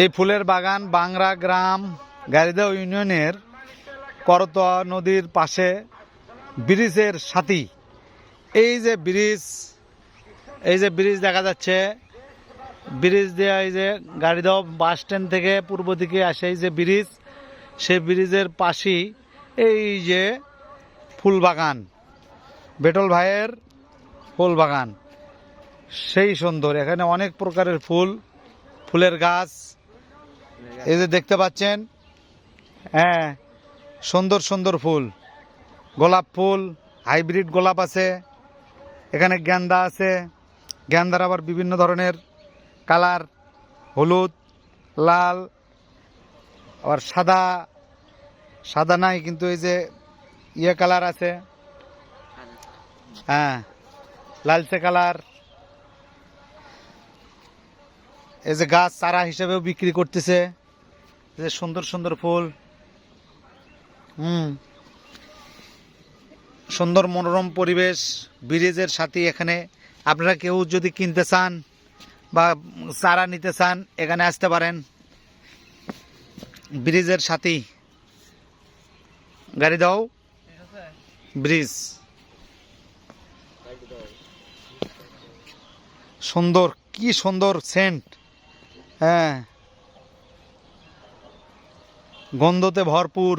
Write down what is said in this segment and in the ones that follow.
এই ফুলের বাগান বাংরা গ্রাম গাড়িদহ ইউনিয়নের করতোয়া নদীর পাশে ব্রিজের সাথী। এই যে ব্রিজ দেখা যাচ্ছে, ব্রিজ দিয়ে এই যে গাড়িদহ বাস স্ট্যান্ড থেকে পূর্ব দিকে আসে এই যে ব্রিজ, সেই ব্রিজের পাশেই এই যে ফুল বাগান, বেটল ভাইয়ের ফুল বাগান সেই সুন্দর। এখানে অনেক প্রকারের ফুলের গাছ এই যে দেখতে পাচ্ছেন। হ্যাঁ, সুন্দর সুন্দর ফুল, গোলাপ ফুল, হাইব্রিড গোলাপ আছে এখানে, গেন্দা আছে, গেন্দার আবার বিভিন্ন ধরনের কালার, হলুদ, লাল, আবার সাদা নাই কিন্তু এই যে ইয়ে কালার আছে, হ্যাঁ লালচে কালার। এই যে গাছ চারা হিসেবেও বিক্রি করতেছে, যে সুন্দর সুন্দর ফুল। সুন্দর মনোরম পরিবেশ, ব্রিজের সাথে। এখানে আপনারা কেউ যদি কিনতে চান বা চারা নিতে চান এখানে আসতে পারেন। ব্রিজের সাথেই গাড়িদহ ব্রিজ, সুন্দর, কি সুন্দর সেন্ট, হ্যাঁ গন্ধতে ভরপুর।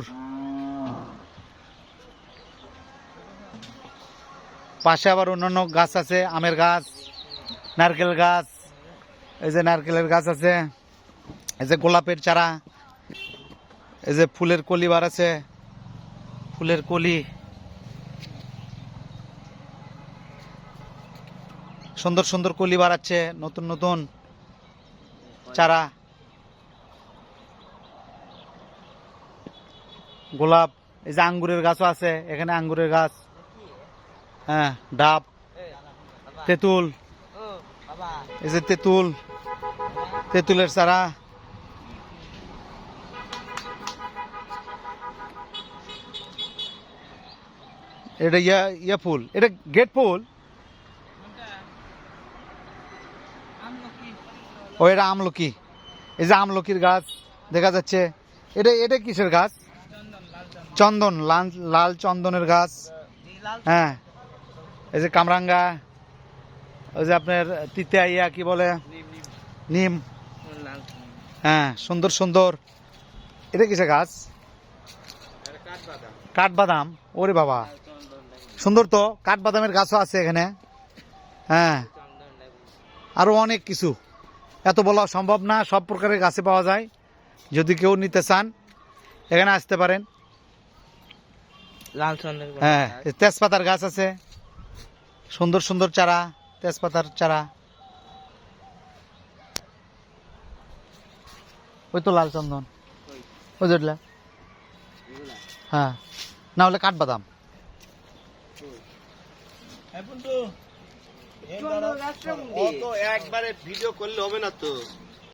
পাশে আবার অন্যান্য গাছ আছে, আমের গাছ, নারকেল গাছ, এই যে নারকেলের গাছ আছে, এই যে গোলাপের চারা, এই যে ফুলের কলি বার আছে, ফুলের কলি, সুন্দর সুন্দর কলি বাড়াচ্ছে, নতুন নতুন চারা, গোলাপ। এই যে আঙ্গুরের গাছও আছে এখানে, আঙ্গুরের গাছ, হ্যাঁ ডাব, তেঁতুল, এই যে তেঁতুলের চারা, এটা ইয়া ফুল, এটা গেট ফুল, ও এটা আমলকি। এই যে আমলকির গাছ দেখা যাচ্ছে, এটা কিসের গাছ? চন্দন, লাল চন্দনের গাছ, হ্যাঁ। এই যে কামরাঙ্গা, ওই যে আপনার তিতিয়া ইয়া কি বলে, নিম, হ্যাঁ সুন্দর সুন্দর। এটা কিসের গাছ? কাঠবাদাম, ওরে বাবা সুন্দর তো, কাঠবাদামের গাছও আছে এখানে, হ্যাঁ আরো অনেক কিছু, এত বলা সম্ভব না, সব প্রকারের গাছে পাওয়া যায়। যদি কেউ নিতে চান এখানে আসতে পারেন। হ্যাঁ, তেজপাতার গাছ আছে, সুন্দর সুন্দর চারা, তেজপাতার চারা। ওই তো লাল চন্দন, ওই যেটা, হ্যাঁ না হলে কাঠবাদাম। একবারে ভিডিও করলে হবে না তো।